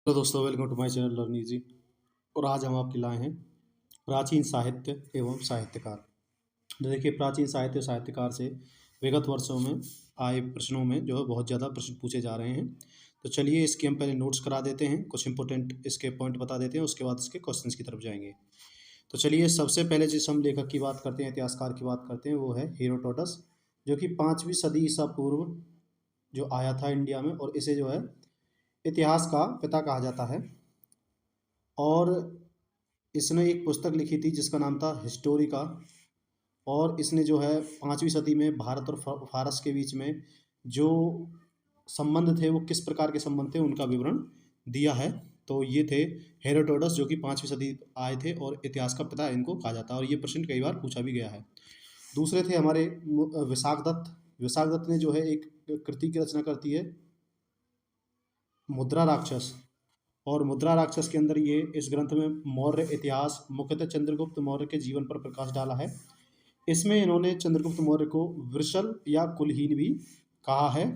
Hello दोस्तों, welcome to my channel learn easy. और आज हम आपके लाए हैं प्राचीन साहित्य एवं साहित्यकार। तो देखिए, प्राचीन साहित्य और साहित्यकार से विगत वर्षों में आए प्रश्नों में जो है बहुत ज़्यादा प्रश्न पूछे जा रहे हैं। तो चलिए इसके हम पहले नोट्स करा देते हैं, कुछ इंपॉर्टेंट इसके पॉइंट बता देते हैं, उसके बाद इसके क्वेश्चंस की तरफ जाएंगे। तो चलिए सबसे पहले जिस हम लेखक की बात करते हैं, इतिहासकार की बात करते हैं, वो है हेरोडोटस, जो कि 5वीं सदी ईसा पूर्व जो आया था इंडिया में, और इसे जो है इतिहास का पिता कहा जाता है। और इसने एक पुस्तक लिखी थी जिसका नाम था हिस्टोरिका। और इसने जो है 5वीं सदी में भारत और फारस के बीच में जो संबंध थे, वो किस प्रकार के संबंध थे, उनका विवरण दिया है। तो ये थे हेरोडोटस, जो कि 5वीं सदी आए थे और इतिहास का पिता इनको कहा जाता है, और ये प्रश्न कई बार पूछा भी गया है। दूसरे थे हमारे विशाखदत्त। विशाखदत्त ने जो है एक कृति की रचना करती है, मुद्रा राक्षस। और मुद्रा राक्षस के अंदर ये इस ग्रंथ में मौर्य इतिहास, मुख्यतः चंद्रगुप्त मौर्य के जीवन पर प्रकाश डाला है। इसमें इन्होंने चंद्रगुप्त मौर्य को वृषल या कुलहीन भी कहा है।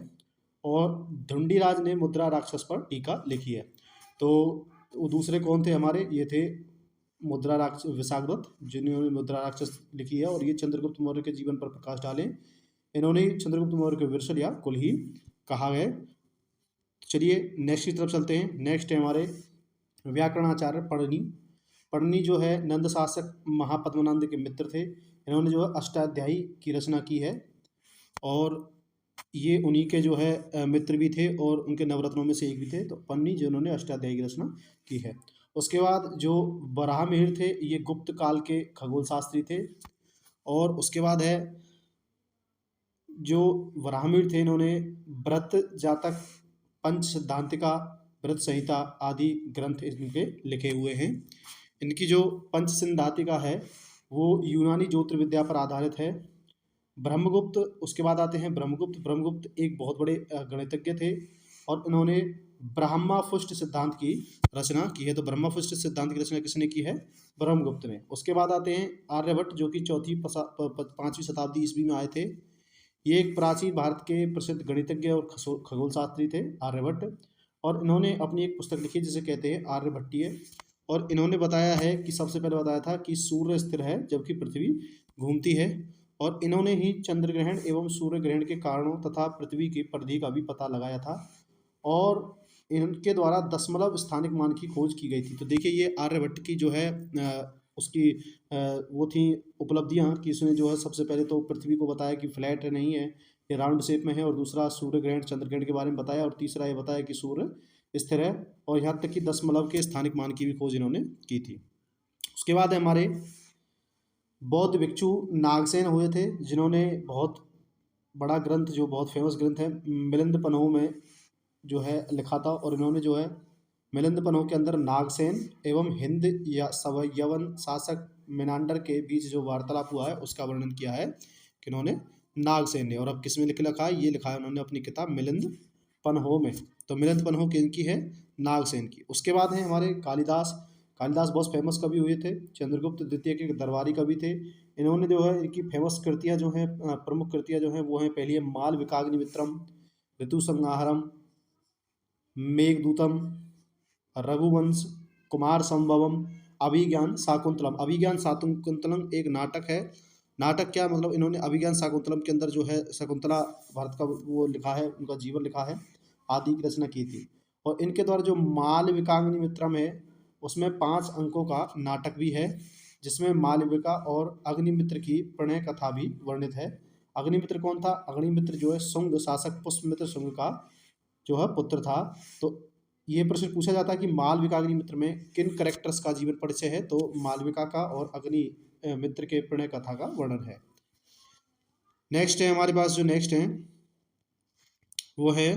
और धुंडीराज ने मुद्रा राक्षस पर टीका लिखी है। तो वो दूसरे कौन थे हमारे, ये थे मुद्रा राक्षस विशाखदत्त, जिन्होंने मुद्रा राक्षस लिखी है, और ये चंद्रगुप्त मौर्य के जीवन पर प्रकाश डालें। इन्होंने चंद्रगुप्त मौर्य को वृषल या कुलहीन कहा है। चलिए नेक्स्ट की तरफ चलते हैं। नेक्स्ट है हमारे व्याकरणाचार्य पढ़नी। पढ़नी जो है नंद शासक महापद्मनंद के मित्र थे। इन्होंने जो है अष्टाध्यायी की रचना की है, और ये उन्हीं के जो है मित्र भी थे, और उनके नवरत्नों में से एक भी थे। तो पन्नी जिन्होंने अष्टाध्यायी की रचना की है। उसके बाद जो वराहमिहिर थे, ये गुप्त काल के खगोल शास्त्री थे। और उसके बाद है जो वराहमिहिर थे, इन्होंने व्रत जातक, पंच सिद्धांतिका, व्रत संहिता आदि ग्रंथ इनके लिखे हुए हैं। इनकी जो पंच सिद्धांतिका है वो यूनानी ज्योतिर्विद्या पर आधारित है। ब्रह्मगुप्त, उसके बाद आते हैं ब्रह्मगुप्त। ब्रह्मगुप्त एक बहुत बड़े गणितज्ञ थे, और इन्होंने ब्रह्माफुष्ट सिद्धांत की रचना की है। तो ब्रह्माफुष्ट सिद्धांत की रचना किसने की है? ब्रह्मगुप्त ने। उसके बाद आते हैं आर्यभट्ट, जो कि 5वीं शताब्दी ईस्वी में आए थे। ये एक प्राचीन भारत के प्रसिद्ध गणितज्ञ और खगोल शास्त्री थे, आर्यभट्ट। और इन्होंने अपनी एक पुस्तक लिखी जिसे कहते हैं आर्यभट्टीय। और इन्होंने बताया है कि सबसे पहले बताया था कि सूर्य स्थिर है जबकि पृथ्वी घूमती है। और इन्होंने ही चंद्र ग्रहण एवं सूर्य ग्रहण के कारणों तथा पृथ्वी की परिधि का भी पता लगाया था। और इनके द्वारा दशमलव स्थानिक मान की खोज की गई थी। तो देखिए, ये आर्यभट्ट की जो है उसकी वो थी उपलब्धियां, कि उसने जो है सबसे पहले तो पृथ्वी को बताया कि फ्लैट नहीं है, ये राउंड शेप में है। और दूसरा सूर्य ग्रहण, चंद्र ग्रहण के बारे में बताया। और तीसरा ये बताया कि सूर्य स्थिर है। और यहाँ तक कि दशमलव के स्थानिक मान की भी खोज इन्होंने की थी। उसके बाद है हमारे बौद्ध भिक्षु नागसेन हुए थे, जिन्होंने बहुत बड़ा ग्रंथ, जो बहुत फेमस ग्रंथ है, मिलिंद पन्हो में जो है लिखा था। और इन्होंने जो है मिलिंद पन्हो के अंदर नागसेन एवं हिंद या सवयवन शासक मेनांडर के बीच जो वार्तालाप हुआ है उसका वर्णन किया है कि इन्होंने नागसेन ने। और अब किस में लिखा है? ये लिखा है उन्होंने अपनी किताब मिलिंद पन्हो में। तो मिलिंद पन्हो की इनकी है, नागसेन की। उसके बाद है हमारे कालिदास। कालिदास बहुत फेमस कवि हुए थे, चंद्रगुप्त द्वितीय के दरबारी कवि थे। इन्होंने जो है इनकी फेमस कृतियाँ जो हैं, प्रमुख कृतियाँ जो हैं, वो हैं, पहली है मालविकाग्निमित्रम, ऋतु संहारम, मेघदूतम, रघुवंश, कुमार संभवम, अभिज्ञान शाकुंतलम। अभिज्ञान शाकुंतलम एक नाटक है। नाटक क्या मतलब, इन्होंने अभिज्ञान शाकुंतलम के अंदर जो है शकुंतला भारत का वो लिखा है, उनका जीवन लिखा है, आदि की रचना की थी। और इनके द्वारा जो मालविकाग्निमित्रम है, उसमें 5 अंकों का नाटक भी है, जिसमें मालविका और अग्निमित्र की प्रणय कथा भी वर्णित है। अग्निमित्र कौन था? अग्निमित्र जो है शुंग शासक पुष्पमित्र शुंग का जो है पुत्र था। तो ये प्रश्न पूछा जाता है कि मालविका अग्निमित्र में किन करेक्टर्स का जीवन परिचय है? तो मालविका का और अग्नि मित्र के प्रणय कथा का वर्णन है। नेक्स्ट है हमारे पास, जो नेक्स्ट है वो है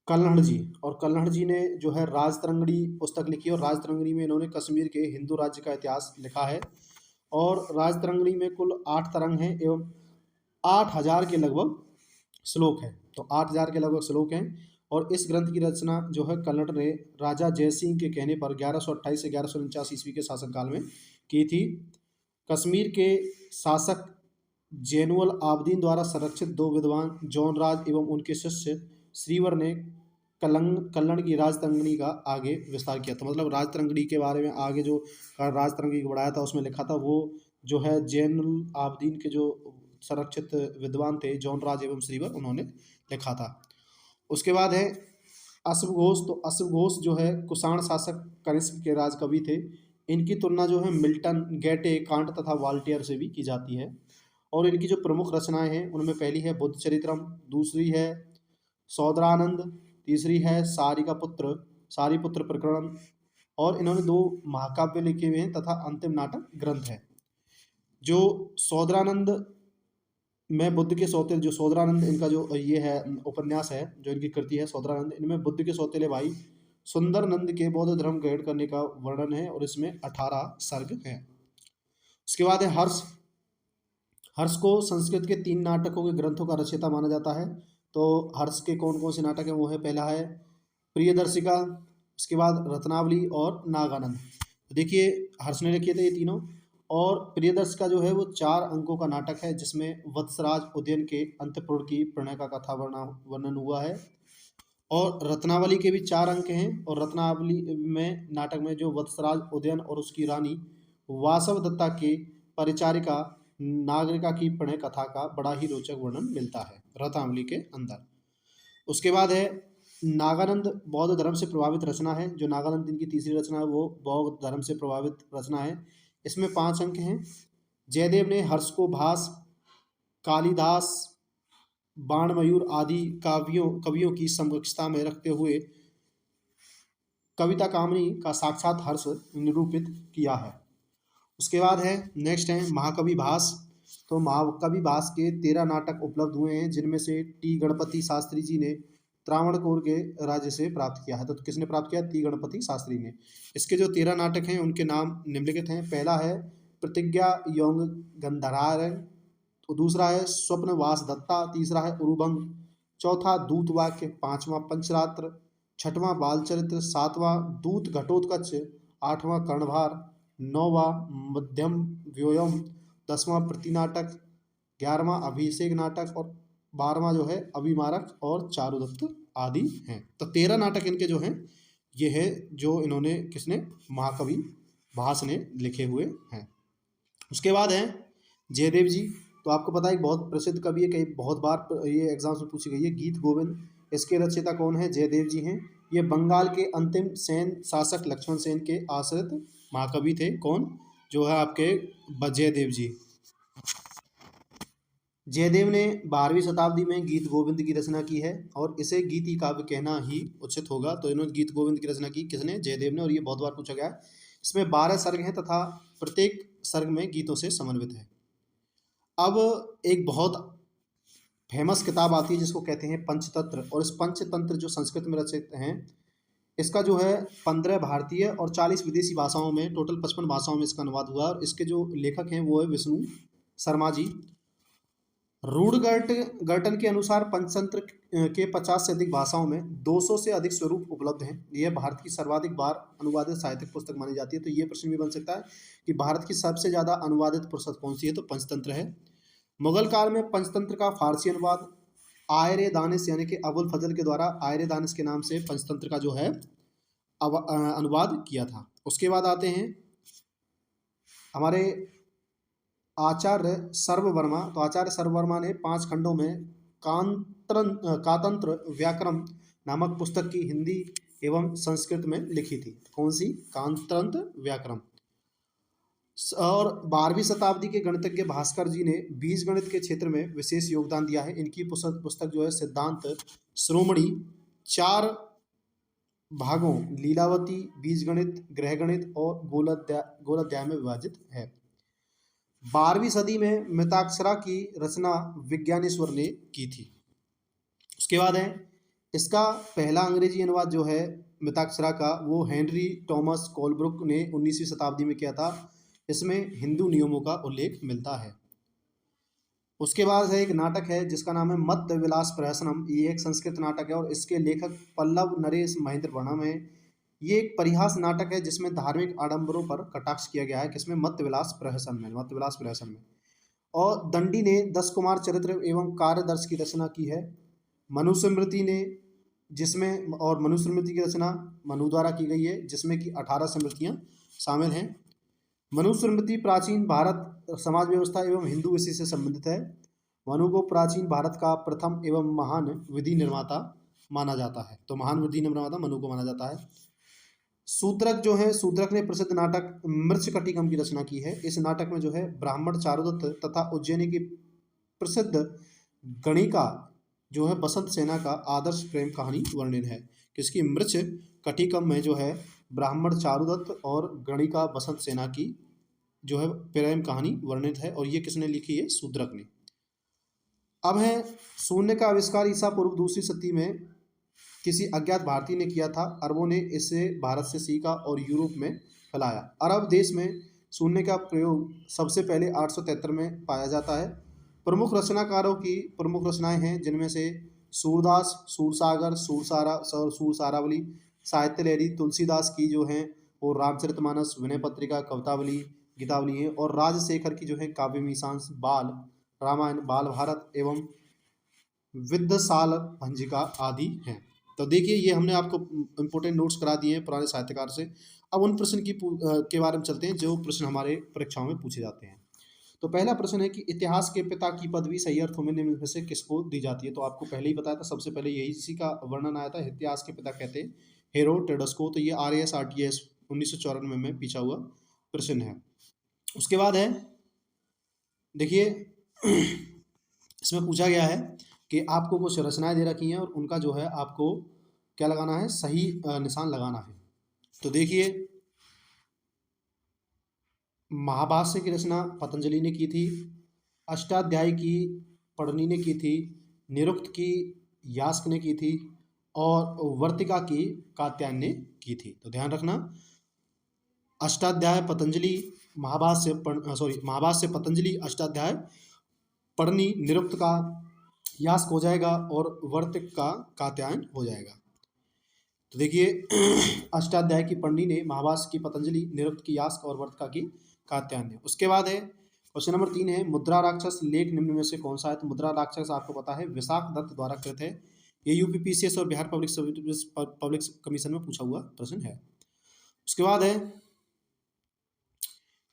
कल्हण जी। और कल्हण जी ने जो है राजतरंगिणी पुस्तक लिखी है, और राजतरंगिणी में इन्होंने कश्मीर के हिंदू राज्य का इतिहास लिखा है। और राजतरंगिणी में कुल 8 तरंग हैं एवं 8000 के लगभग श्लोक हैं। तो 8000 के लगभग श्लोक हैं। और इस ग्रंथ की रचना जो है कल्हड़ ने राजा जयसिंह के कहने पर 1128 से 1149 ईस्वी के शासनकाल में की थी। कश्मीर के शासक जैनुअल आबदीन द्वारा संरक्षित 2 विद्वान जौनराज एवं उनके शिष्य श्रीवर ने कल्लण की राजतरंगिणी का आगे विस्तार किया था। मतलब राजतरंगिणी के बारे में आगे जो राजतरंगिणी को बढ़ाया था उसमें लिखा था, वो जो है जैनुल आबदीन के जो संरक्षित विद्वान थे जौनराज एवं श्रीवर, उन्होंने लिखा था। उसके बाद है अश्वघोष। तो अश्वघोष जो है कुषाण शासक कनिष्क के राज कवि थे। इनकी तुलना जो है मिल्टन, गेटे, कांट तथा वाल्टियर से भी की जाती है। और इनकी जो प्रमुख रचनाएं हैं उनमें पहली है बुद्ध चरित्रम, दूसरी है सौदरानंद, तीसरी है सारीपुत्र प्रकरण, और इन्होंने दो महाकाव्य लिखे हुए हैं तथा अंतिम नाटक ग्रंथ है। जो सौदरानंद में बुद्ध के सौतेले, जो सौदरानंद इनका जो ये है उपन्यास है, जो इनकी कृति है सौदरानंद, इनमें बुद्ध के सौतेले भाई सुंदर नंद के बौद्ध धर्म ग्रहण करने का वर्णन है और इसमें 18 सर्ग हैं। उसके बाद है हर्ष। हर्ष को संस्कृत के 3 नाटकों के ग्रंथों का रचयिता माना जाता है। तो हर्ष के कौन कौन से नाटक हैं वो है, पहला है प्रियदर्शिका, उसके बाद रत्नावली और नागानंद। तो देखिए हर्ष ने लिखे थे ये तीनों। और प्रियदर्शिका जो है वो 4 अंकों का नाटक है जिसमें वत्सराज उदयन के अंतःपुर की प्रणय का कथा वर्णन हुआ है। और रत्नावली के भी 4 अंक हैं। और रत्नावली में नाटक में जो वत्सराज उदयन और उसकी रानी वासव दत्ता के परिचारिका नागरिका की प्रणय कथा का बड़ा ही रोचक वर्णन मिलता है रत्नावली के अंदर। उसके बाद है नागानंद, बौद्ध धर्म से प्रभावित रचना है। जो नागानंद इनकी तीसरी रचना है वो बौद्ध धर्म से प्रभावित रचना है। इसमें 5 अंक हैं। जयदेव ने हर्ष को भास, कालिदास, बाणमयूर आदि कवियों की समकक्षता में रखते हुए कविता कामनी का साक्षात हर्ष निरूपित किया है। उसके बाद है नेक्स्ट है महाकवि भास। तो महाकवि भास के 13 नाटक उपलब्ध हुए हैं जिनमें से टी गणपति शास्त्री जी ने त्रावणकोर के राज्य से प्राप्त किया है। तो किसने प्राप्त किया? टी गणपति शास्त्री ने। इसके जो 13 नाटक हैं उनके नाम निम्नलिखित हैं। पहला है प्रतिज्ञा योंग गंधरार, तो दूसरा है स्वप्न वास दत्ता, तीसरा है उरुभंग, चौथा दूत वाक्य, पांचवा पंचरात्र, छठवां बाल चरित्र, सातवां दूत घटोत्कच, आठवां कर्णभार, नौवां मध्यम व्योम, 10वां प्रतिनाटक, 11वां अभिषेक नाटक और 12वां जो है अभिमारक और चारुदत्त आदि हैं। तो 13 नाटक इनके जो हैं ये है जो इन्होंने किसने, महाकवि भास ने लिखे हुए हैं। उसके बाद हैं जयदेव जी। तो आपको पता है एक बहुत प्रसिद्ध कवि है, कई बहुत बार ये एग्जाम्स में पूछी गई है, गीत गोविंद। इसके रचयिता कौन है? जयदेव जी हैं। ये बंगाल के अंतिम सेन शासक लक्ष्मण सेन के आश्रित महाकवि थे। कौन? जो है आपके जयदेव जी। जयदेव ने 12वीं शताब्दी में गीत गोविंद की रचना की है और इसे गीति काव्य कहना ही उचित होगा। तो इन्होंने गीत गोविंद की रचना की, किसने? जयदेव ने। और ये बहुत बार पूछा गया है। इसमें 12 सर्ग हैं तथा प्रत्येक सर्ग में गीतों से समन्वित है। अब एक बहुत फेमस किताब आती है जिसको कहते हैं पंचतंत्र, और इस पंचतंत्र जो संस्कृत में रचित हैं, इसका जो है 15 भारतीय और 40 विदेशी भाषाओं में, टोटल 55 भाषाओं में इसका अनुवाद हुआ। और इसके जो लेखक हैं वो है विष्णु शर्मा जी। रूडगर्टन के अनुसार पंचतंत्र के 50 से अधिक भाषाओं में 200 से अधिक स्वरूप उपलब्ध हैं। यह भारत की सर्वाधिक बार अनुवादित साहित्यिक पुस्तक मानी जाती है। तो ये प्रश्न भी बन सकता है कि भारत की सबसे ज़्यादा अनुवादित पुस्तक कौन सी है? तो पंचतंत्र है। मुगल काल में पंचतंत्र का फारसी अनुवाद आयरे दानिश यानी कि अबुल फजल के द्वारा आयरे दानिश के नाम से पंचतंत्र का जो है अनुवाद किया था। उसके बाद आते हैं हमारे आचार्य सर्ववर्मा। तो आचार्य सर्ववर्मा ने 5 खंडों में कातंत्र व्याकरण नामक पुस्तक की हिंदी एवं संस्कृत में लिखी थी। कौन सी? कातंत्र व्याकरण। और 12वीं शताब्दी के गणितज्ञ भास्कर जी ने बीजगणित के क्षेत्र में विशेष योगदान दिया है। इनकी पुस्तक जो है सिद्धांत श्रोमणी 4 भागों लीलावती, बीजगणित, ग्रहगणित और गोलाध्याय में विभाजित है। 12वीं सदी में मिताक्षरा की रचना विज्ञानेश्वर ने की थी। उसके बाद है इसका पहला अंग्रेजी अनुवाद जो है मिताक्षरा का, वो हेनरी टॉमस कोलब्रुक ने 19वीं शताब्दी में किया था। इसमें हिंदू नियमों का उल्लेख मिलता है। उसके बाद है एक नाटक है जिसका नाम है मत्त विलास प्रहसनम। ये एक संस्कृत नाटक है और इसके लेखक पल्लव नरेश महेंद्र वर्णम है। ये एक परिहास नाटक है जिसमें धार्मिक आडंबरों पर कटाक्ष किया गया है। किसमें? मत्त विलास प्रहसन में। और दंडी ने 10 कुमार चरित्र एवं कार्यदर्श की रचना की है। मनुस्मृति ने जिसमें और मनुस्मृति की रचना मनु द्वारा की गई है, जिसमें कि 18 स्मृतियाँ शामिल हैं। मनुस्मृति प्राचीन भारत समाज व्यवस्था एवं हिंदू विषय से संबंधित है। मनु को प्राचीन भारत का प्रथम एवं महान विधि निर्माता माना जाता है। तो महान विधि निर्माता मनु को माना जाता है। शूद्रक जो है, शूद्रक ने प्रसिद्ध नाटक मृच्छकटिकम की रचना की है। इस नाटक में जो है ब्राह्मण चारुदत्त तथा उज्जैनी की प्रसिद्ध गणिका जो है बसंत सेना का आदर्श प्रेम कहानी वर्णन है। किसकी? मृच्छ कटिकम में जो है ब्राह्मण चारुदत्त और गणिका बसंत सेना की जो है प्रेम कहानी वर्णित है, और ये किसने लिखी है? शूद्रक ने। अब है शून्य का आविष्कार ईसा पूर्व दूसरी सदी में किसी अज्ञात भारतीय ने किया था। अरबों ने इसे भारत से सीखा और यूरोप में फैलाया। अरब देश में शून्य का प्रयोग सबसे पहले 873 में पाया जाता है। प्रमुख रचनाकारों की प्रमुख रचनाएं हैं, जिनमें से सूरदास, सूरसागर, सूरसारावली, साहित्य लहरी, तुलसीदास की जो हैं वो रामचरितमानस, विनय पत्रिका, कवितावली, गीतावली है, और राजशेखर की जो है काव्य मीमांस, बाल रामायण, बाल भारत एवं विद्यासाल भंजिका आदि हैं। तो देखिए ये हमने आपको इंपॉर्टेंट नोट्स करा दिए हैं पुराने साहित्यकार से। अब उन प्रश्न के बारे में चलते हैं जो प्रश्न हमारे परीक्षाओं में पूछे जाते हैं। तो पहला प्रश्न है कि इतिहास के पिता की पदवी सही अर्थों में निम्न में से किसको दी जाती है? तो आपको पहले ही बताया था, सबसे पहले यही इसी का वर्णन आया था, इतिहास के पिता कहते हैं हेरोडोटस को। तो ये RAS RTS 1994 में पीछा हुआ प्रश्न है। उसके बाद है देखिए इसमें पूछा गया है कि आपको कुछ रचनाएं दे रखी हैं और उनका जो है आपको क्या लगाना है? सही निशान लगाना है। तो देखिए महाभाष्य की रचना पतंजलि ने की थी, अष्टाध्यायी की पढ़नी ने की थी, निरुक्त की यास्क ने की थी, और वर्तिका की कात्यायन ने की थी। तो ध्यान रखना, अष्टाध्याय पतंजलि, महाभाष्य पतंजलि, अष्टाध्याय पढ़नी, निरुक्त का यास्क हो जाएगा और वर्तिक का कात्यायन हो जाएगा। तो देखिए अष्टाध्याय की पढ़नी ने महाभाष्य की पतंजलि, निरुक्त की यास्क और वर्तिका की कात्यायन ने। उसके बाद है क्वेश्चन नंबर 3 है मुद्रा राक्षस लेख निम्न में से कौन सा है? तो मुद्रा राक्षस आपको पता है विशाख दत्त द्वारा कृत है। ये UPPCS और Bihar public service public commission में पूछा हुआ प्रश्न है। उसके बाद है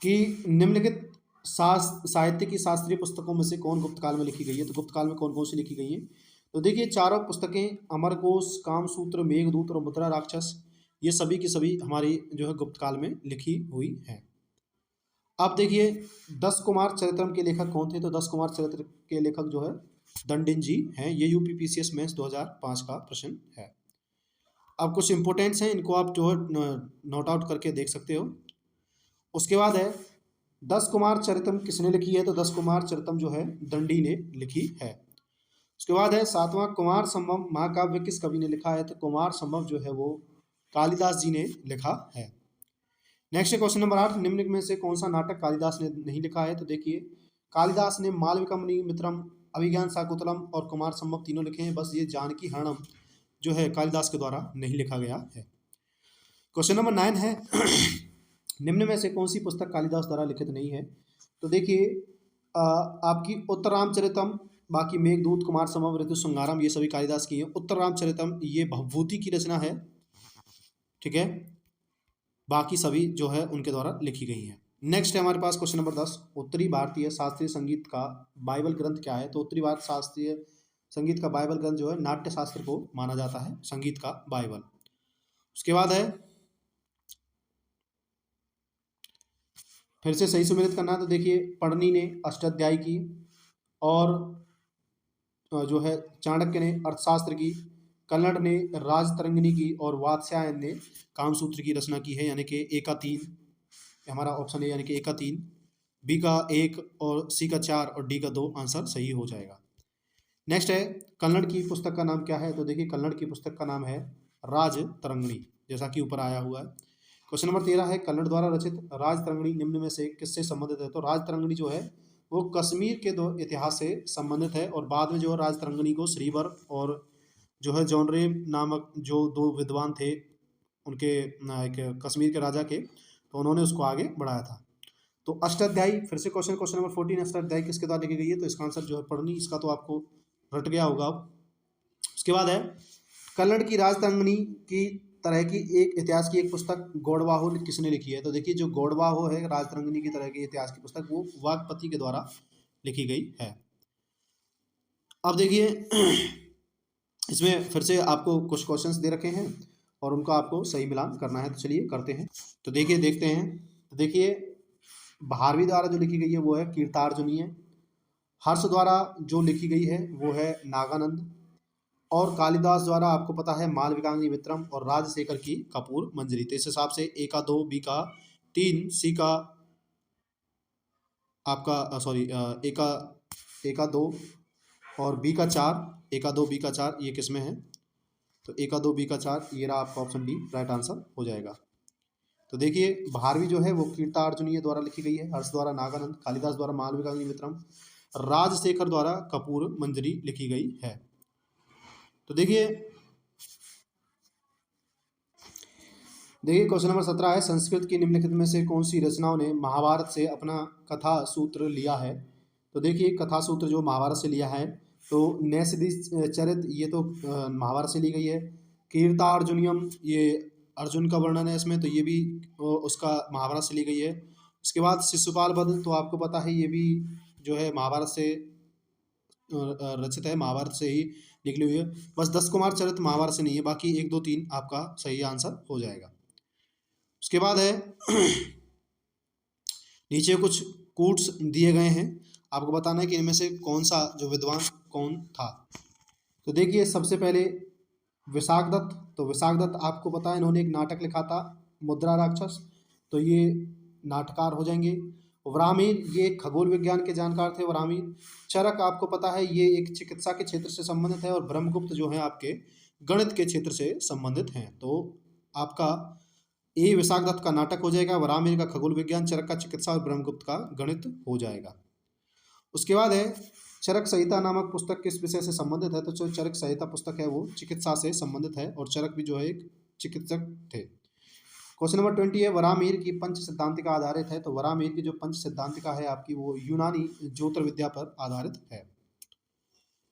कि निम्नलिखित साहित्य की शास्त्रीय पुस्तकों में से कौन गुप्त काल में लिखी गई है? तो गुप्त काल में कौन कौन सी लिखी गई है? तो देखिए चारों पुस्तकें अमरकोश, कामसूत्र, मेघदूत और मुद्रा राक्षस, ये सभी की सभी हमारी जो है गुप्त काल में लिखी हुई है। अब देखिए 10 कुमार चरित्रम के लेखक कौन थे? तो 10 कुमार चरित्र के लेखक जो है दंडिन जी हैं। ये UPPCS मेंस 2005 का प्रश्न है। अब कुछ इंपोर्टेंट्स हैं, इनको आप जो है नोट आउट करके देख सकते हो। उसके बाद है 10 कुमार चरितम किसने लिखी है? तो 10 कुमार चरितम जो है दंडी ने लिखी है। उसके बाद है 7वां कुमार संभव महाकाव्य किस कवि ने लिखा है? तो कुमार संभव जो है वो कालिदास जी ने लिखा है। नेक्स्ट क्वेश्चन नंबर 8, निम्न में से कौन सा नाटक कालिदास ने नहीं लिखा है? तो देखिए कालिदास ने मालविकम मित्रम, अभिज्ञान शाकुंतलम और कुमार संभव तीनों लिखे हैं। बस ये जानकी हरणम जो है कालिदास के द्वारा नहीं लिखा गया है। क्वेश्चन नंबर 9 है निम्न में से कौन सी पुस्तक कालिदास द्वारा लिखित नहीं है? तो देखिए आपकी उत्तर रामचरितम, बाकी मेघदूत, कुमार संभव, ऋतु संहारम, ये सभी कालिदास की हैं। उत्तर रामचरितम ये भवभूति की रचना है, ठीक है, बाकी सभी जो है उनके द्वारा लिखी गई हैं। नेक्स्ट है हमारे पास क्वेश्चन नंबर 10, उत्तरी भारतीय शास्त्रीय संगीत का बाइबल ग्रंथ क्या है? तो उत्तरी भारत शास्त्रीय संगीत का बाइबल ग्रंथ जो है नाट्य शास्त्र को माना जाता है संगीत का बाइबल। उसके बाद है फिर से सही सुमेलित करना। तो देखिए पढ़नी ने अष्टाध्यायी की, और जो है चाणक्य ने अर्थशास्त्र की, कन्नड़ ने राजतरंगिणी की, और वात्स्यायन ने कामसूत्र की रचना की है। यानी कि ए का 3 हमारा ऑप्शन है, यानी कि ए का 3, बी का 1 और सी का 4 और डी का 2 आंसर सही हो जाएगा। नेक्स्ट है कन्नड़ की पुस्तक का नाम क्या है? तो देखिए कन्नड़ की पुस्तक का नाम है राजतरंगिणी, जैसा कि ऊपर आया हुआ है। क्वेश्चन नंबर 13 है कन्नड़ द्वारा रचित राजतरंगिणी निम्न में से किससे संबंधित है? तो राजतरंगिणी जो है वो कश्मीर के दो इतिहास से संबंधित है, और बाद में जो राजतरंगिणी को श्रीवर और जो है जॉनरेब नामक जो 2 विद्वान थे उनके एक कश्मीर के राजा के, तो उन्होंने उसको आगे बढ़ाया था। तो अष्टाध्यायी फिर से क्वेश्चन नंबर 14, अष्टाध्यायी किसके द्वारा लिखी गई है? तो इसका आंसर जो है पढ़नी, इसका तो आपको रट गया होगा। उसके बाद है कल्लड़ की राजतरंगिणी की तरह की एक इतिहास की एक पुस्तक गौड़वाहो किसने लिखी है? तो देखिए जो गौड़वाहो है राजतरंगिणी की तरह की इतिहास की पुस्तक, वो वाकपति के द्वारा लिखी गई है। अब देखिए इसमें फिर से आपको कुछ क्वेश्चंस दे रखे हैं और उनका आपको सही मिलान करना है, तो चलिए करते हैं। तो देखिए देखते हैं। तो देखिए भारवी द्वारा जो लिखी गई है वो है कीर्तार्जुनीय। हर्ष द्वारा जो लिखी गई है वो है नागानंद। और कालिदास द्वारा आपको पता है मालविकाग्नि मित्रम, और राजशेखर की कपूर मंजरी। तो इस हिसाब से ए का 2, बी का 3, सी का आपका सॉरी ए का 2 और बी का 4, ए का 2 बी का 4 ये किस में है? तो ए का 2 बी का 4 ये रहा आपका ऑप्शन डी राइट आंसर हो जाएगा। तो देखिए भारवी जो है वो कीर्तार्जुनीय द्वारा लिखी गई है, हर्ष द्वारा नागानंद, कालिदास द्वारा मालविकाग्नि मित्रम, राजशेखर द्वारा कपूर मंजरी लिखी गई है। तो देखिए क्वेश्चन नंबर 17 है, संस्कृत की निम्नलिखित में से कौन सी रचनाओं ने महाभारत से अपना कथा सूत्र लिया है? तो देखिए कथा सूत्र जो महाभारत से लिया है, तो नैषधि चरित ये तो महाभारत से ली गई है। कीर्तार्जुनियम ये अर्जुन का वर्णन है इसमें, तो ये भी उसका महाभारत से ली गई है। उसके बाद शिशुपाल वध तो आपको पता है ये भी जो है महाभारत से रचित है, महाभारत से ही निकली हुई है। बस 10 कुमार चरित महाभारत से नहीं है, बाकी 1 2 3 आपका सही आंसर हो जाएगा। उसके बाद है नीचे कुछ कूट्स दिए गए हैं, आपको बताना है कि इनमें से कौन सा जो विद्वान कौन था। तो देखिए सबसे पहले विशाखदत्त। तो विशाखदत्त आपको पता है इन्होंने एक नाटक लिखा था मुद्रा राक्षस, तो ये नाटककार हो जाएंगे। वरामीर ये खगोल विज्ञान के जानकार थे वरामीर। चरक आपको पता है ये एक चिकित्सा के क्षेत्र से संबंधित है, और ब्रह्मगुप्त जो है आपके गणित के क्षेत्र से संबंधित हैं। तो आपका ए विशाखदत्त का नाटक हो जाएगा, वरामीर का खगोल विज्ञान, चरक का चिकित्सा और ब्रह्मगुप्त का गणित हो जाएगा। उसके बाद है चरक संहिता नामक पुस्तक किस विषय से संबंधित है? तो जो चरक संहिता पुस्तक है वो चिकित्सा से संबंधित है, और चरक भी जो है एक चिकित्सक थे। क्वेश्चन नंबर 20 है, वरामीर की पंच सिद्धांतिका आधारित है। तो वरामीर की जो पंच सिद्धांतिका है आपकी वो यूनानी ज्योतिर्विद्या पर आधारित है।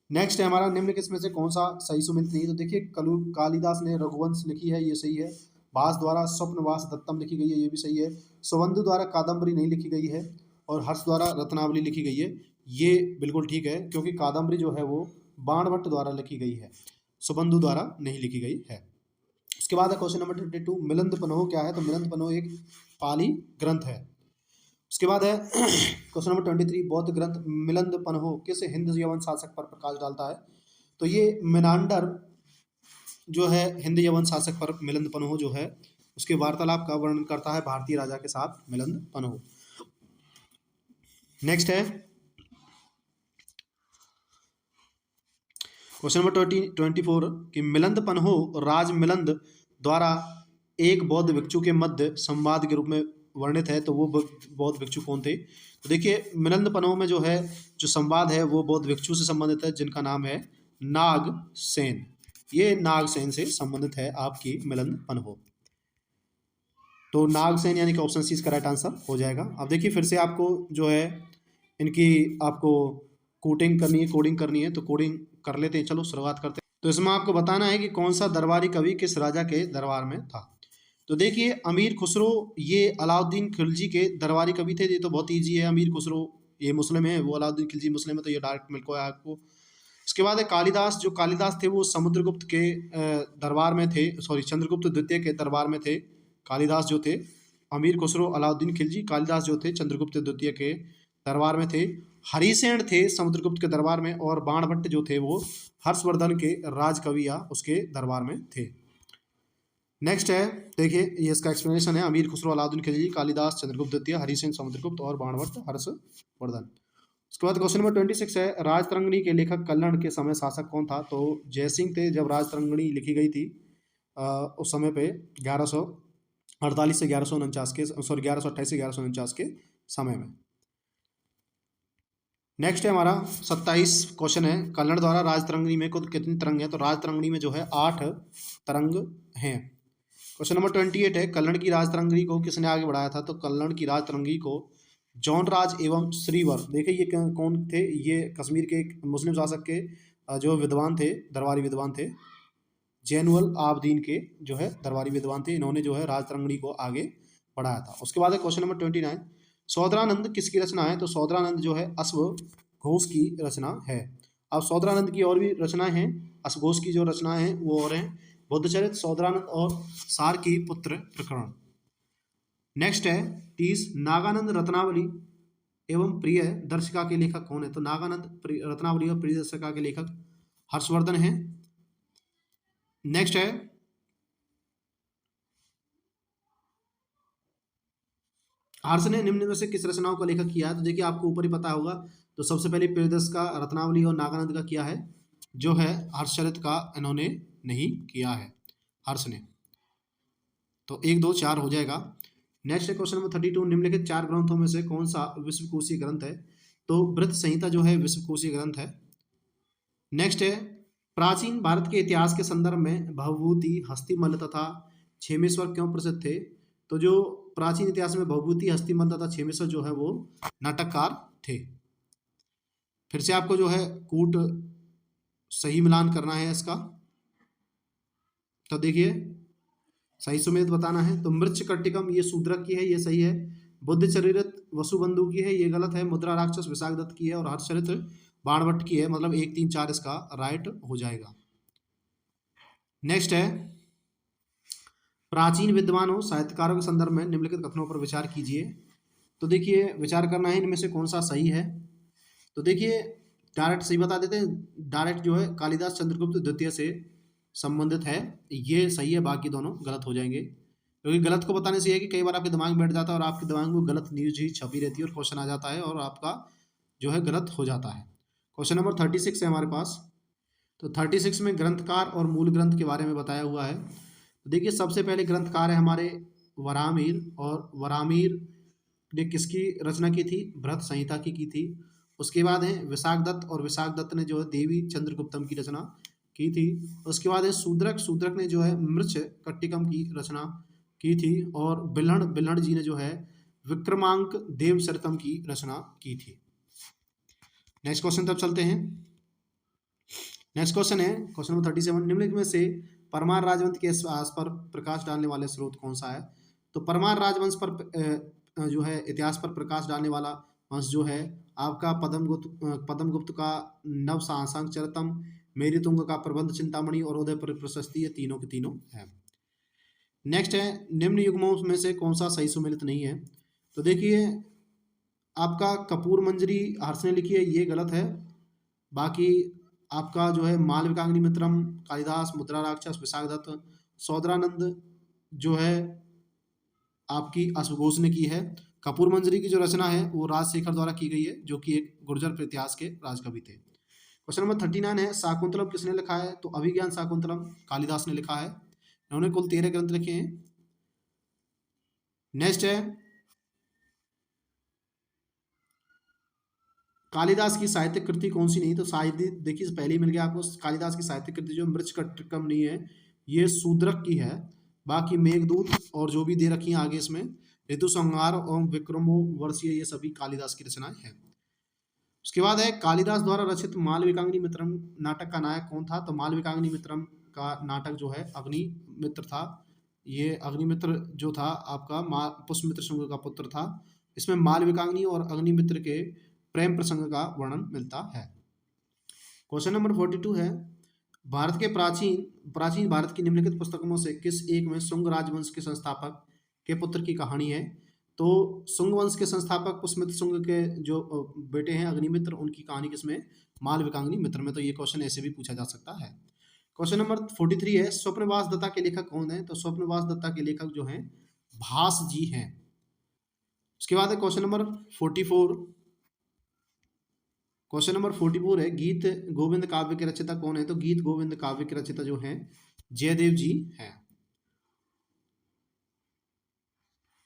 नेक्स्ट है हमारा, निम्न किसमें से कौन सा सही सुमित नहीं? तो देखिए कालिदास ने रघुवंश लिखी है, ये सही है। भास द्वारा स्वप्नवास दत्तम लिखी गई है, ये भी सही है। सुबंधु द्वारा कादम्बरी नहीं लिखी गई है, और हर्ष द्वारा रत्नावली लिखी गई है, ये बिल्कुल ठीक है, क्योंकि कादम्बरी जो है वो बाणभट्ट द्वारा लिखी गई है, सुबंधु द्वारा नहीं लिखी गई है। उसके बाद है क्वेश्चन नंबर 22, मिलिंद पन्हो क्या है? तो मिलिंद पन्हो एक पाली ग्रंथ है। उसके बाद है क्वेश्चन नंबर 23, बौद्ध ग्रंथ मिलिंद पन्हो किस हिंद यवन शासक पर प्रकाश डालता है? तो ये मिनांडर जो है हिंद यवन शासक पर मिलिंद पन्हो जो है उसके वार्तालाप का वर्णन करता है भारतीय राजा के साथ मिलिंद पन्हो। नेक्स्ट है क्वेश्चन नंबर 24 कि मिलिंद पन्हो राज मिलिंद द्वारा एक बौद्ध भिक्षु के मध्य संवाद के रूप में वर्णित है, तो वो बौद्ध भिक्षु कौन थे? तो देखिए मिलिंद पन्हो में जो है जो संवाद है वो बौद्ध भिक्षु से संबंधित है, जिनका नाम है नागसेन। ये नागसेन से संबंधित है आपकी मिलिंद पन्हो। तो नागसेन यानी कि ऑप्शन सी इसका राइट आंसर हो जाएगा। अब देखिए फिर से आपको जो है इनकी आपको कोडिंग करनी है, कोडिंग करनी है, तो कोडिंग कर लेते हैं। चलो शुरुआत करते हैं। तो इसमें आपको बताना है कि कौन सा दरबारी कवि किस राजा के दरबार में था। तो देखिए अमीर खुसरो ये अलाउद्दीन खिलजी के दरबारी कवि थे, ये तो बहुत ईजी है। अमीर खुसरो ये मुस्लिम है, वो अलाउद्दीन खिलजी मुस्लिम है, तो ये डायरेक्ट मिल को है आपको। इसके बाद है कालिदास, जो कालिदास थे वो समुद्रगुप्त के दरबार में थे, सॉरी चंद्रगुप्त द्वितीय के दरबार में थे कालिदास जो थे। अमीर खुसरो अलाउद्दीन खिलजी, कालिदास जो थे चंद्रगुप्त द्वितीय के दरबार में थे। हरिसेन थे समुद्रगुप्त के दरबार में, और बाणभट्ट जो थे वो हर्षवर्धन के राजकवि या उसके दरबार में थे। नेक्स्ट है देखिए ये इसका एक्सप्लेनेशन है, अमीर खुसरो अलाउद्दीन खिलजी, कालिदास चंद्रगुप्त द्वितीय, हरिसेन समुद्रगुप्त और बाणभट्ट हर्षवर्धन। उसके बाद क्वेश्चन नंबर 26 है, राजतरंगिणी के लेखक कल्लण के समय शासक कौन था? तो जयसिंह थे जब राजतरंगिणी लिखी गई थी उस समय पे 1148 से 1149 के, सॉरी 1128 से 1149 के समय में। नेक्स्ट है हमारा 27 क्वेश्चन है, कल्लण द्वारा राजतरंगिणी में कुल कितनी तरंग है? तो राजतरंगिणी में जो है 8 तरंग हैं। क्वेश्चन नंबर 28 है, कल्लण की राजतरंगिणी को किसने आगे बढ़ाया था? तो कल्लण की राजतरंगिणी को जौनराज एवं श्रीवर, देखिए ये कौन थे? ये कश्मीर के एक मुस्लिम शासक के जो विद्वान थे, दरबारी विद्वान थे, जैनुअल आबदीन के जो है दरबारी विद्वान थे। इन्होंने जो है राजतरंगिणी को आगे बढ़ाया था। उसके बाद है क्वेश्चन नंबर 29, सौदरानंद किसकी रचना है? तो सौदरानंद जो है अश्वघोष की रचना है। अब सौदरानंद की और भी रचनाएं हैं, अश्वघोष की जो रचनाएं हैं वो और हैं बुद्धचरित, सौदरानंद और सार की पुत्र प्रकरण। नेक्स्ट है 30, नागानंद रत्नावली एवं प्रिय दर्शिका के लेखक कौन है? तो नागानंद रत्नावली और प्रिय दर्शिका के लेखक हर्षवर्धन हैं। नेक्स्ट है हर्ष ने निम्न में से किस रचनाओं का लेखक किया है? तो देखिए आपको ऊपर ही पता होगा। तो सबसे पहले प्रियदर्श का, रत्नावली और नागानंद का किया है, जो है हर्षचरित का इन्होंने नहीं किया है, हर्ष ने। तो 1 2 4 हो जाएगा। नेक्स्ट है क्वेश्चन नंबर 32, निम्नलिखित 4 ग्रंथों में से कौन सा विश्वकोशीय ग्रंथ है? तो वृत्त संहिता जो है विश्वकोशीय ग्रंथ है। नेक्स्ट है प्राचीन भारत के इतिहास के संदर्भ में भवभूति, हस्तिमल्ल तथा क्षेमेश्वर क्यों प्रसिद्ध थे? तो जो प्राचीन इतिहास में भवभूति, हस्तिमल्ल तथा क्षेमेश्वर जो है वो नाटककार थे। फिर से आपको जो है कूट सही मिलान करना है इसका। तो देखिए सही सुमेध बताना है। तो मृच्छकटिकम ये शूद्रक की है, ये सही है। बुद्धचरित वसुबंधु की है, ये गलत है। मुद्रा राक्षस विशाखदत्त की है और हर्षचरित्र बाणभट्ट की है, मतलब 1 3 4 इसका राइट हो जाएगा। नेक्स्ट है प्राचीन विद्वानों साहित्यकारों के संदर्भ में निम्नलिखित कथनों पर विचार कीजिए। तो देखिए विचार करना है इनमें से कौन सा सही है। तो देखिए डायरेक्ट सही बता देते हैं। डायरेक्ट जो है कालिदास चंद्रगुप्त द्वितीय से संबंधित है, ये सही है। बाकी दोनों गलत हो जाएंगे, क्योंकि गलत को बताने से है कि कई बार आपके दिमाग में बैठ जाता है और आपके दिमाग में गलत न्यूज ही छपी रहती है और क्वेश्चन आ जाता है और आपका जो है गलत हो जाता है। क्वेश्चन नंबर 36 है हमारे पास। तो 36 में ग्रंथकार और मूल ग्रंथ के बारे में बताया हुआ है। तो देखिए सबसे पहले ग्रंथकार है हमारे वराहमिहिर, और वराहमिहिर ने किसकी रचना की थी? बृहत संहिता की थी। उसके बाद है विशाखदत्त, और विशाखदत्त ने जो है देवी चंद्रगुप्तम की रचना की थी। उसके बाद है शूद्रक, शूद्रक ने जो है मृच्छकटिकम की रचना की थी। और बिल्हण, बिल्हण जी ने जो है विक्रमांक देवचरितम की रचना की थी। नेक्स्ट क्वेश्चन तब चलते हैं। नेक्स्ट क्वेश्चन है क्वेश्चन नंबर 37, निम्नलिखित में से परमार राजवंश के इतिहास पर प्रकाश डालने वाले स्रोत कौन सा है? तो परमार राजवंश पर जो है इतिहास पर प्रकाश डालने वाला वंश जो है आपका पद्मगुप्त का नव साहसांक चरितम, मेरुतुंग का प्रबंध चिंतामणि और उदयपुर प्रशस्ति, ये तीनों के तीनों है। नेक्स्ट है निम्न युग्मों में से कौन सा सही सुमेलित नहीं है? तो देखिए आपका कपूर मंजरी हर्ष ने लिखी है, ये गलत है। बाकी आपका जो है मालविकाग्नि मित्रम, कालिदास, मुद्रा राक्षस, विशाखदत्त, सौदरानंद जो है आपकी अश्वघोष ने की है। कपूर मंजरी की जो रचना है वो राजशेखर द्वारा की गई है, जो कि एक गुर्जर इतिहास के राजकवि थे। क्वेश्चन नंबर 39 है शाकुंतलम किसने लिखा है? तो अभिज्ञान शाकुंतलम कालिदास ने लिखा है। इन्होंने कुल 13 ग्रंथ लिखे हैं। नेक्स्ट है कालिदास की साहित्यिक कृति कौन सी नहीं? तो साहित्य देखिए पहले ही मिल गया आपको। कालिदास की साहित्यिक कृति जो मृच्छकटिकम नहीं है, ये शूद्रक की है। बाकी मेघदूत और जो भी दे रखी है आगे इसमें ऋतु संहार और विक्रमो वर्षीय, ये सभी कालिदास की रचनाएं हैं। उसके बाद है कालिदास द्वारा रचित मालविकाग्नि मित्रम नाटक का नायक कौन था? तो मालविकाग्नि मित्रम का नाटक जो है अग्निमित्र था। ये अग्निमित्र जो था आपका पुष्यमित्र शुंग का पुत्र था। इसमें मालविकाग्नि और अग्निमित्र के प्रेम प्रसंग का वर्णन मिलता है। क्वेश्चन नंबर 42 है भारत के प्राचीन भारत की निम्नलिखित पुस्तकों से किस एक में शुंग राजवंश के संस्थापक के पुत्र की कहानी है? तो शुंग वंश के संस्थापक पुष्यमित्र शुंग के जो बेटे हैं अग्निमित्र, उनकी कहानी किसमें? मालविकाग्नि मित्र में। तो ये क्वेश्चन ऐसे भी पूछा जा सकता है। क्वेश्चन नंबर 43 है स्वप्नवास दत्ता के लेखक कौन है? तो स्वप्नवास दत्ता के लेखक जो हैं भास जी हैं। उसके बाद है क्वेश्चन नंबर 44। क्वेश्चन नंबर 44 है गीत गोविंद काव्य के रचयिता कौन है? तो गीत गोविंद काव्य के रचयिता जो हैं जयदेव जी हैं।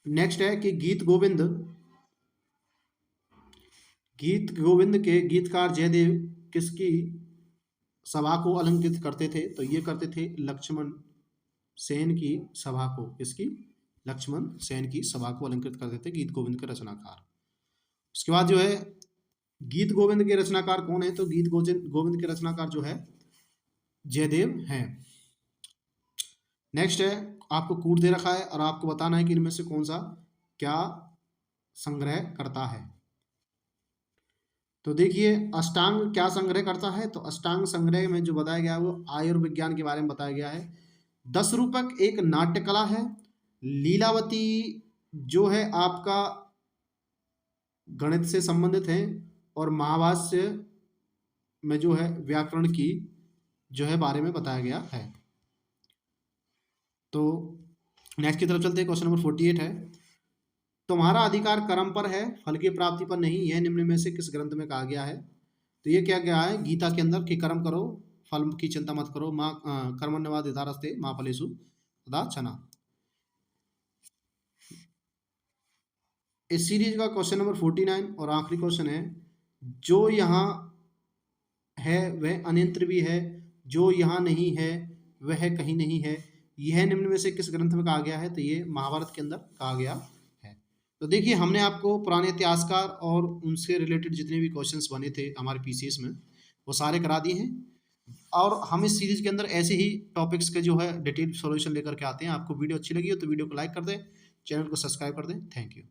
नेक्स्ट है कि गीत गोविंद के गीतकार जयदेव किसकी सभा को अलंकृत करते थे? तो ये करते थे लक्ष्मण सेन की सभा को। किसकी? लक्ष्मण सेन की सभा को अलंकृत करते थे गीत गोविंद के रचनाकार। उसके बाद जो है गीत गोविंद के रचनाकार कौन है? तो गीत गोविंद के रचनाकार जो है जयदेव हैं। नेक्स्ट है, आपको कूट दे रखा है और आपको बताना है कि इनमें से कौन सा क्या संग्रह करता है। तो देखिए अष्टांग क्या संग्रह करता है, तो अष्टांग संग्रह में जो बताया गया है वो आयुर्विज्ञान के बारे में बताया गया है। 10 रूपक एक नाट्य कला है। लीलावती जो है आपका गणित से संबंधित है, और महाभाष्य में जो है व्याकरण की जो है बारे में बताया गया है। तो नेक्स्ट की तरफ चलते हैं। क्वेश्चन नंबर 48 है, तुम्हारा अधिकार कर्म पर है, फल की प्राप्ति पर नहीं, यह निम्न में से किस ग्रंथ में कहा गया है। तो ये क्या गया है गीता के अंदर कि कर्म करो, फल की चिंता मत करो, माँ कर्मण्यवाधिकारस्ते माँ फलेषु कदाचन। इस सीरीज का क्वेश्चन नंबर 49 और आखिरी क्वेश्चन है, जो यहाँ है वह अन्यत्र भी है, जो यहाँ नहीं है वह कहीं नहीं है, यह निम्न में से किस ग्रंथ में कहा गया है। तो ये महाभारत के अंदर कहा गया है। तो देखिए हमने आपको पुराने इतिहासकार और उनसे रिलेटेड जितने भी क्वेश्चंस बने थे हमारे पीसीएस में वो सारे करा दिए हैं, और हम इस सीरीज के अंदर ऐसे ही टॉपिक्स के जो है डिटेल सॉल्यूशन लेकर के आते हैं। आपको वीडियो अच्छी लगी हो तो वीडियो को लाइक कर दें, चैनल को सब्सक्राइब कर दें। Thank you.